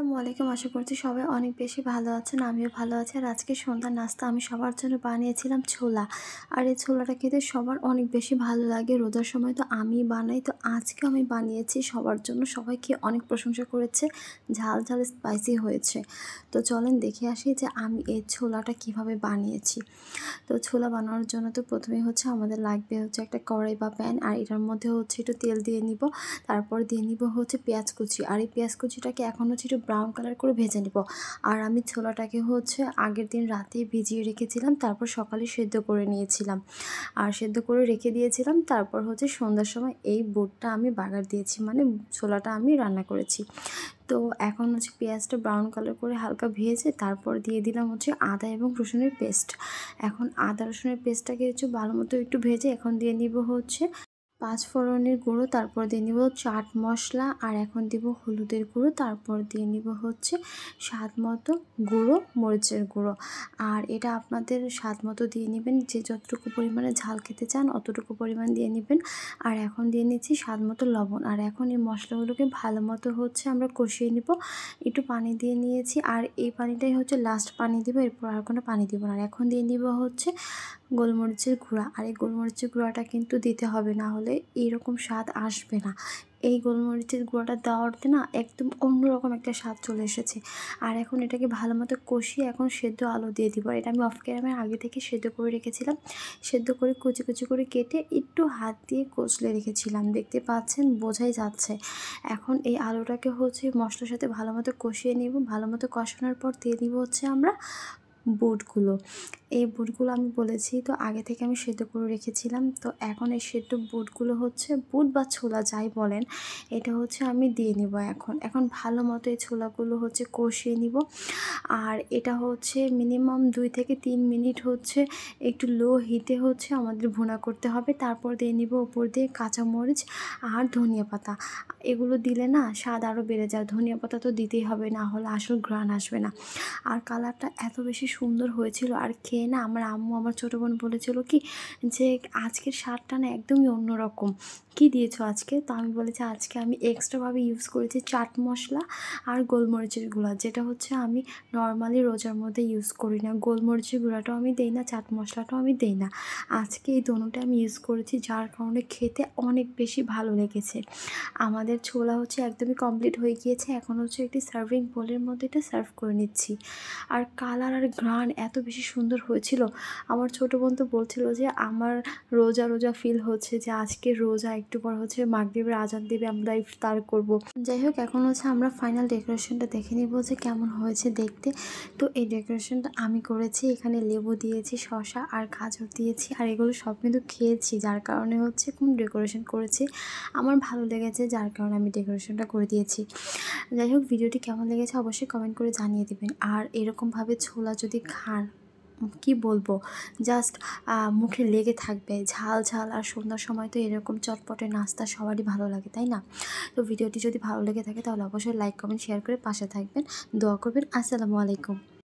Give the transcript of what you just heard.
আসসালামু আলাইকুম। আশা করছি সবাই অনেক বেশি ভালো আছেন। আমিও ভালো আছি। আর আজকে সন্ধ্যার নাস্তা আমি সবার জন্য বানিয়েছিলাম ছোলা। আর এই ছোলাটা খেতে সবার অনেক বেশি ভালো লাগে। রোজার সময় তো আমিই বানাই। তো আজকেও আমি বানিয়েছি সবার জন্য। সবাই খেয়ে অনেক প্রশংসা করেছে। ঝাল ঝাল স্পাইসি হয়েছে। তো চলেন দেখে আসি যে আমি এই ছোলাটা কিভাবে বানিয়েছি। তো ছোলা বানানোর জন্য তো প্রথমেই হচ্ছে আমাদের লাগবে হচ্ছে একটা কড়াই বা প্যান। আর এটার মধ্যে হচ্ছে একটু তেল দিয়ে নিব। তারপর দিয়ে নিব হচ্ছে পেঁয়াজ কুচি। আর এই পেঁয়াজ কুচিটাকে এখন হচ্ছে একটু ব্রাউন কালার করে ভেজে নিব। আর আমি ছোলাটাকে হচ্ছে আগের দিন রাতেই ভিজিয়ে রেখেছিলাম, তারপর সকালে সেদ্ধ করে নিয়েছিলাম। আর সেদ্ধ করে রেখে দিয়েছিলাম। তারপর হচ্ছে সন্ধ্যার সময় এই বুটটা আমি বাগার দিয়েছি, মানে ছোলাটা আমি রান্না করেছি। তো এখন হচ্ছে পেঁয়াজটা ব্রাউন কালার করে হালকা ভেজে তারপর দিয়ে দিলাম হচ্ছে আদা এবং রসুনের পেস্ট। এখন আদা রসুনের পেস্টটাকে হচ্ছে ভালো মতো একটু ভেজে এখন দিয়ে নিব হচ্ছে পাঁচফোড়নের গুঁড়ো, তারপর দিয়ে নিব চাট মশলা, আর এখন দিব হলুদের গুঁড়ো, তারপর দিয়ে নিব হচ্ছে স্বাদ মতো গুঁড়ো মরিচের গুঁড়ো। আর এটা আপনাদের স্বাদ মতো দিয়ে নেবেন, যে যতটুকু পরিমাণে ঝাল খেতে চান অতটুকু পরিমাণ দিয়ে নেবেন। আর এখন দিয়ে নিচ্ছি স্বাদ মতো লবণ। আর এখন এই মশলাগুলোকে ভালো মতো হচ্ছে আমরা কষিয়ে নিব। একটু পানি দিয়ে নিয়েছি, আর এই পানিটাই হচ্ছে লাস্ট পানি দিব, এরপর আর কোনো পানি দিব না। আর এখন দিয়ে নিব হচ্ছে গোলমরিচের গুঁড়া। আর এই গোলমরিচের গুঁড়াটা কিন্তু দিতে হবে, না হলে এইরকম স্বাদ আসবে না। এই গোলমরিচের গুঁড়াটা দেওয়াতে না একদম অন্যরকম একটা স্বাদ চলে এসেছে। আর এখন এটাকে ভালো মতো কষিয়ে এখন সেদ্ধ আলু দিয়ে দিব। এটা আমি অফ ক্যামেরায় আগে থেকে সেদ্ধ করে রেখেছিলাম। সেদ্ধ করে কুচি কুচি করে কেটে একটু হাত দিয়ে কচলে রেখেছিলাম, দেখতে পাচ্ছেন, বোঝাই যাচ্ছে। এখন এই আলুটাকে হচ্ছে মশলার সাথে ভালো মতো কষিয়ে নিব। ভালো মতো কষানোর পর দিয়ে দিব হচ্ছে আমরা বুটগুলো। এই বুটগুলো আমি বলেছি তো আগে থেকে আমি সেদ্ধ করে রেখেছিলাম। তো এখন এই সেদ্ধ বুটগুলো হচ্ছে, বুট বা ছোলা যাই বলেন, এটা হচ্ছে আমি দিয়ে নিব। এখন ভালো মতো এই ছোলাগুলো হচ্ছে কষিয়ে নিব। আর এটা হচ্ছে মিনিমাম 2 থেকে 3 মিনিট হচ্ছে একটু লো হিটে হচ্ছে আমাদের ভুনা করতে হবে। তারপর দিয়ে নিব উপর দিয়ে কাঁচামরিচ আর ধনিয়া পাতা। এগুলো দিলে না স্বাদ আরও বেড়ে যায়। ধনিয়া পাতা তো দিতেই হবে, না হলে আসল ঘ্রাণ আসবে না। আর কালারটা এত বেশি সুন্দর হয়েছিল, আর খেয়ে না আমার আম্মু, আমার ছোটো বোন বলেছিল কি যে আজকের স্বাদটা না একদমই অন্যরকম, কী দিয়েছো আজকে? তো আমি বলেছি আজকে আমি এক্সট্রাভাবে ইউজ করেছি চাট মশলা আর গোলমরিচের গুঁড়া, যেটা হচ্ছে আমি নর্মালি রোজার মধ্যে ইউজ করি না। গোলমরিচের গুঁড়াটাও আমি দেই না, চাট মশলাটাও আমি দেই না। আজকে এই দোনোটা আমি ইউজ করেছি, যার কারণে খেতে অনেক বেশি ভালো লেগেছে। আমাদের ছোলা হচ্ছে একদমই কমপ্লিট হয়ে গিয়েছে। এখন হচ্ছে একটি সার্ভিং বোলের মধ্যে এটা সার্ভ করে নিচ্ছি। আর কালার আর ঘ্রাণ এত বেশি সুন্দর হয়েছিল। আমার ছোটো বোন তো বলছিল যে আমার রোজা রোজা ফিল হচ্ছে, যে আজকে রোজা, একটু পর হচ্ছে মাগরিবের আজান দেবে, আমরা ইফতার করব। যাই হোক, এখন হচ্ছে আমরা ফাইনাল ডেকোরেশনটা দেখে নিব যে কেমন হয়েছে দেখতে। তো এই ডেকোরেশনটা আমি করেছি। এখানে লেবু দিয়েছি, শসা আর গাজর দিয়েছি, আর এগুলো সব কিন্তু খেয়েছি, যার কারণে হচ্ছে কোন ডেকোরেশন করেছি আমার ভালো লেগেছে, যার কারণে আমি ডেকোরেশনটা করে দিয়েছি। যাই হোক, ভিডিওটি কেমন লেগেছে অবশ্যই কমেন্ট করে জানিয়ে দেবেন। আর এরকমভাবে ছোলা যদি খান, কি বলবো, জাস্ট মুখে লেগে থাকবে ঝাল ঝাল। আর সন্ধ্যার সময় তো এরকম চটপটে নাস্তা সবারই ভালো লাগে, তাই না? তো ভিডিওটি যদি ভালো লেগে থাকে তাহলে অবশ্যই লাইক কমেন্ট শেয়ার করে পাশে থাকবেন, দোয়া করবেন। আসসালামু আলাইকুম।